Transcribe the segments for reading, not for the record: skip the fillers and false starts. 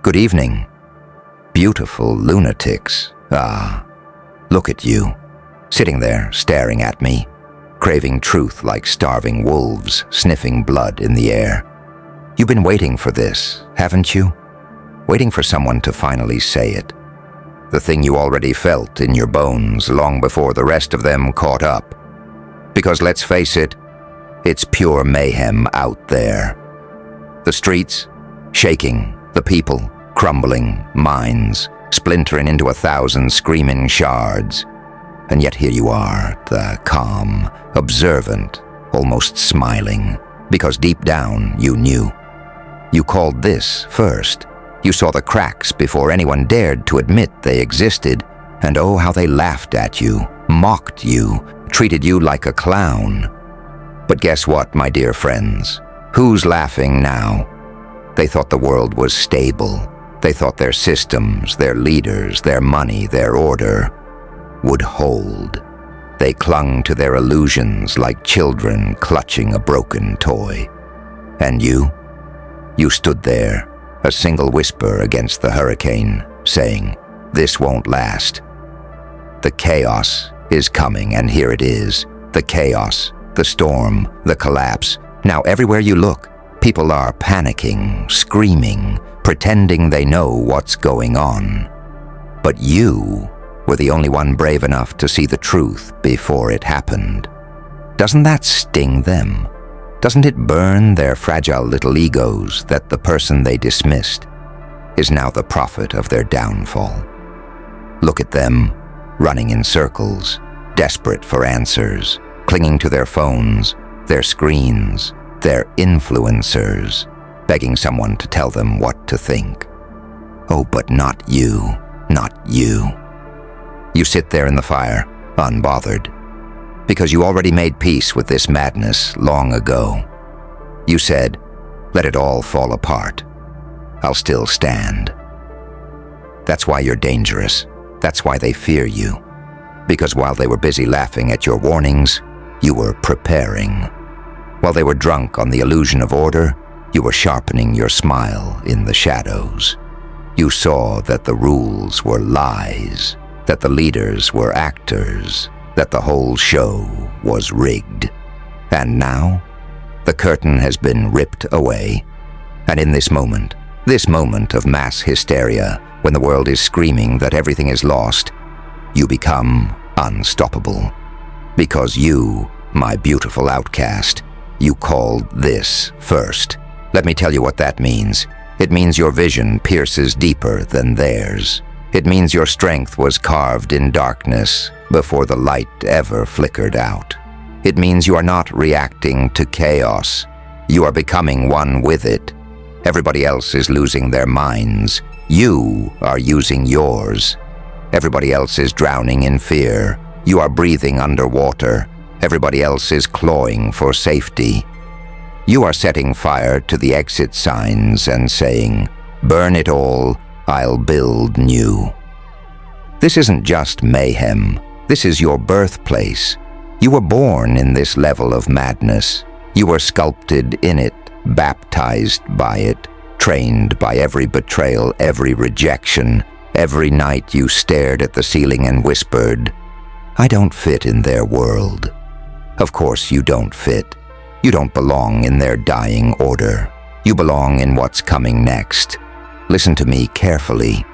Good evening. Beautiful lunatics. Ah, look at you, sitting there staring at me, craving truth like starving wolves, sniffing blood in the air. You've been waiting for this, haven't you? Waiting for someone to finally say it. The thing you already felt in your bones long before the rest of them caught up. Because let's face it, it's pure mayhem out there. The streets, shaking, the people, crumbling, minds, splintering into 1,000 screaming shards. And yet here you are, the calm, observant, almost smiling, because deep down you knew. You called this first. You saw the cracks before anyone dared to admit they existed, and oh, how they laughed at you, mocked you, treated you like a clown. But guess what, my dear friends? Who's laughing now? They thought the world was stable. They thought their systems, their leaders, their money, their order would hold. They clung to their illusions like children clutching a broken toy. And you stood there, a single whisper against the hurricane, saying, "This won't last." The chaos is coming, and here it is. The chaos, the storm, the collapse. Now everywhere you look, people are panicking, screaming, pretending they know what's going on. But you were the only one brave enough to see the truth before it happened. Doesn't that sting them? Doesn't it burn their fragile little egos that the person they dismissed is now the prophet of their downfall? Look at them, running in circles, desperate for answers, clinging to their phones, their screens, their influencers, begging someone to tell them what to think. Oh, but not you, not you. You sit there in the fire, unbothered, because you already made peace with this madness long ago. You said, "Let it all fall apart. I'll still stand." That's why you're dangerous. That's why they fear you. Because while they were busy laughing at your warnings, you were preparing. While they were drunk on the illusion of order, you were sharpening your smile in the shadows. You saw that the rules were lies, that the leaders were actors, that the whole show was rigged. And now, the curtain has been ripped away. And in this moment of mass hysteria, when the world is screaming that everything is lost, you become unstoppable. Because you, my beautiful outcast, you called this first. Let me tell you what that means. It means your vision pierces deeper than theirs. It means your strength was carved in darkness before the light ever flickered out. It means you are not reacting to chaos. You are becoming one with it. Everybody else is losing their minds. You are using yours. Everybody else is drowning in fear. You are breathing underwater. Everybody else is clawing for safety. You are setting fire to the exit signs and saying, "Burn it all, I'll build new." This isn't just mayhem. This is your birthplace. You were born in this level of madness. You were sculpted in it, baptized by it, trained by every betrayal, every rejection. Every night you stared at the ceiling and whispered, "I don't fit in their world." Of course you don't fit. You don't belong in their dying order. You belong in what's coming next. Listen to me carefully.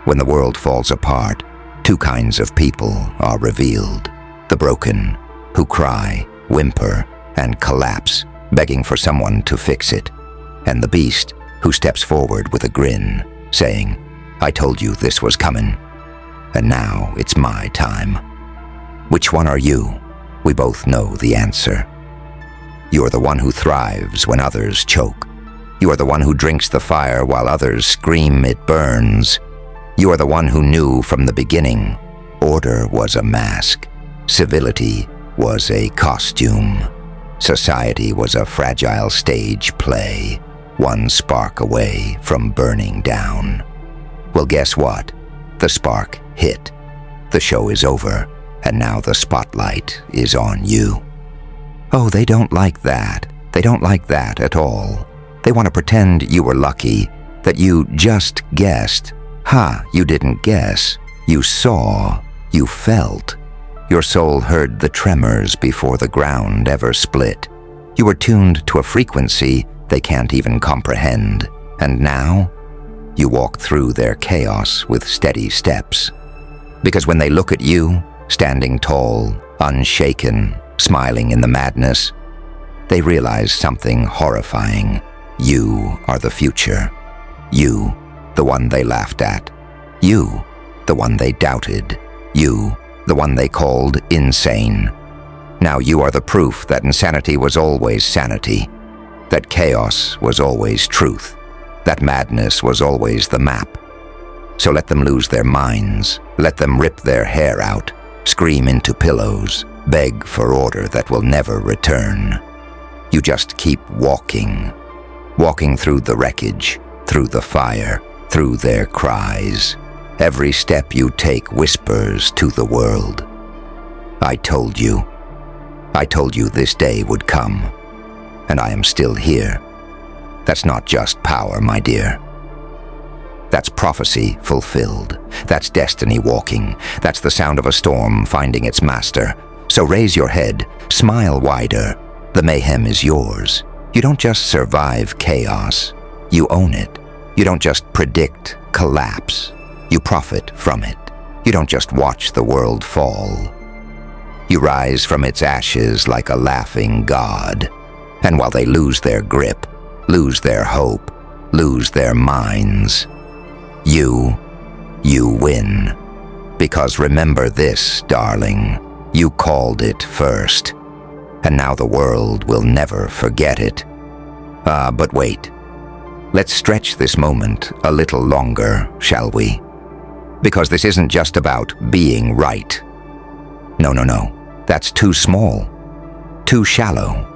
When the world falls apart, two kinds of people are revealed. The broken, who cry, whimper, and collapse, begging for someone to fix it. And the beast, who steps forward with a grin, saying, "I told you this was coming. And now it's my time." Which one are you? We both know the answer. You are the one who thrives when others choke. You are the one who drinks the fire while others scream it burns. You are the one who knew from the beginning order was a mask, civility was a costume, society was a fragile stage play, one spark away from burning down. Well, guess what? The spark hit. The show is over, and now the spotlight is on you. Oh, they don't like that. They don't like that at all. They want to pretend you were lucky, that you just guessed. You didn't guess. You saw, you felt. Your soul heard the tremors before the ground ever split. You were tuned to a frequency they can't even comprehend. And now, you walk through their chaos with steady steps. Because when they look at you, standing tall, unshaken, smiling in the madness, they realize something horrifying. You are the future. You, the one they laughed at. You, the one they doubted. You, the one they called insane. Now you are the proof that insanity was always sanity, that chaos was always truth, that madness was always the map. So let them lose their minds, let them rip their hair out, scream into pillows, beg for order that will never return. You just keep walking, walking through the wreckage, through the fire, through their cries. Every step you take whispers to the world. I told you this day would come, and I am still here. That's not just power, my dear. That's prophecy fulfilled. That's destiny walking. That's the sound of a storm finding its master. So raise your head, smile wider. The mayhem is yours. You don't just survive chaos. You own it. You don't just predict collapse. You profit from it. You don't just watch the world fall. You rise from its ashes like a laughing god. And while they lose their grip, lose their hope, lose their minds, you win. Because remember this, darling, you called it first. And now the world will never forget it. But wait. Let's stretch this moment a little longer, shall we? Because this isn't just about being right. No. That's too small. Too shallow.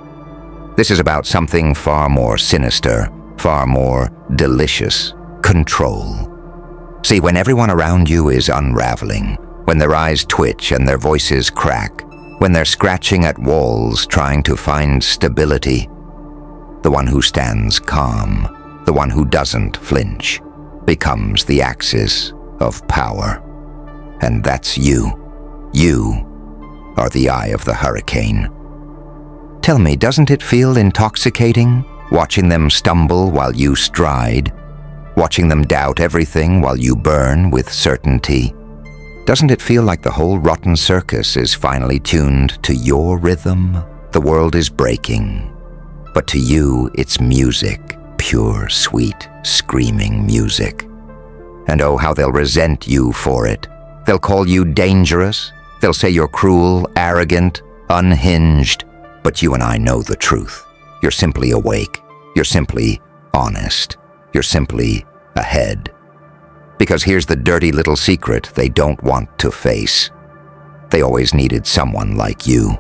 This is about something far more sinister, far more delicious. Control. See, when everyone around you is unraveling, when their eyes twitch and their voices crack, when they're scratching at walls trying to find stability, the one who stands calm, the one who doesn't flinch, becomes the axis of power. And that's you. You are the eye of the hurricane. Tell me, doesn't it feel intoxicating, watching them stumble while you stride, watching them doubt everything while you burn with certainty? Doesn't it feel like the whole rotten circus is finally tuned to your rhythm? The world is breaking, but to you it's music, pure, sweet, screaming music. And oh, how they'll resent you for it. They'll call you dangerous. They'll say you're cruel, arrogant, unhinged. But you and I know the truth. You're simply awake. You're simply honest. You're simply ahead. Because here's the dirty little secret they don't want to face. They always needed someone like you.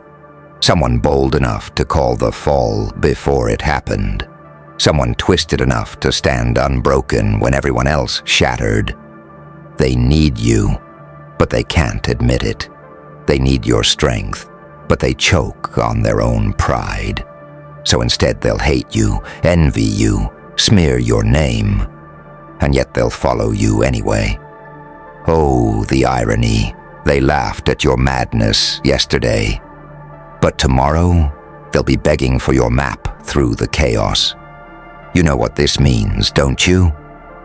Someone bold enough to call the fall before it happened. Someone twisted enough to stand unbroken when everyone else shattered. They need you, but they can't admit it. They need your strength, but they choke on their own pride. So instead they'll hate you, envy you, smear your name, and yet they'll follow you anyway. Oh, the irony. They laughed at your madness yesterday, but tomorrow they'll be begging for your map through the chaos. You know what this means, don't you?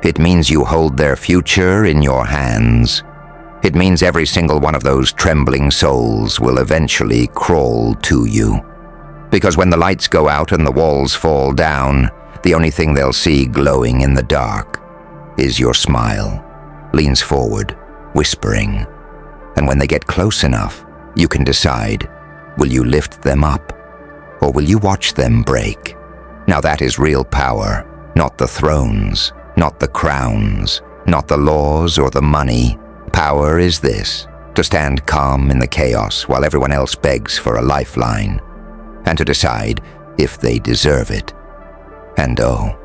It means you hold their future in your hands. It means every single one of those trembling souls will eventually crawl to you. Because when the lights go out and the walls fall down, the only thing they'll see glowing in the dark is your smile. Leans forward, whispering. And when they get close enough, you can decide, will you lift them up, or will you watch them break? Now that is real power, not the thrones, not the crowns, not the laws or the money. Power is this, to stand calm in the chaos while everyone else begs for a lifeline, and to decide if they deserve it. And oh,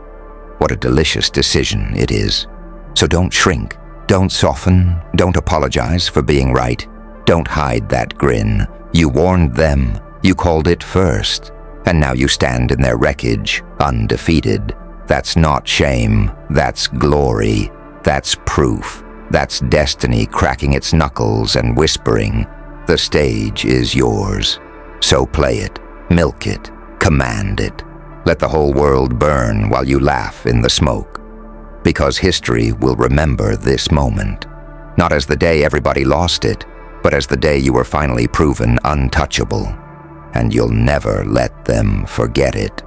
what a delicious decision it is. So don't shrink, don't soften, don't apologize for being right. Don't hide that grin. You warned them, you called it first, and now you stand in their wreckage, undefeated, That's not shame, that's glory, that's proof, that's destiny cracking its knuckles and whispering, "The stage is yours. So play it, milk it, command it. Let the whole world burn while you laugh in the smoke. Because history will remember this moment, not as the day everybody lost it, but as the day you were finally proven untouchable. And you'll never let them forget it."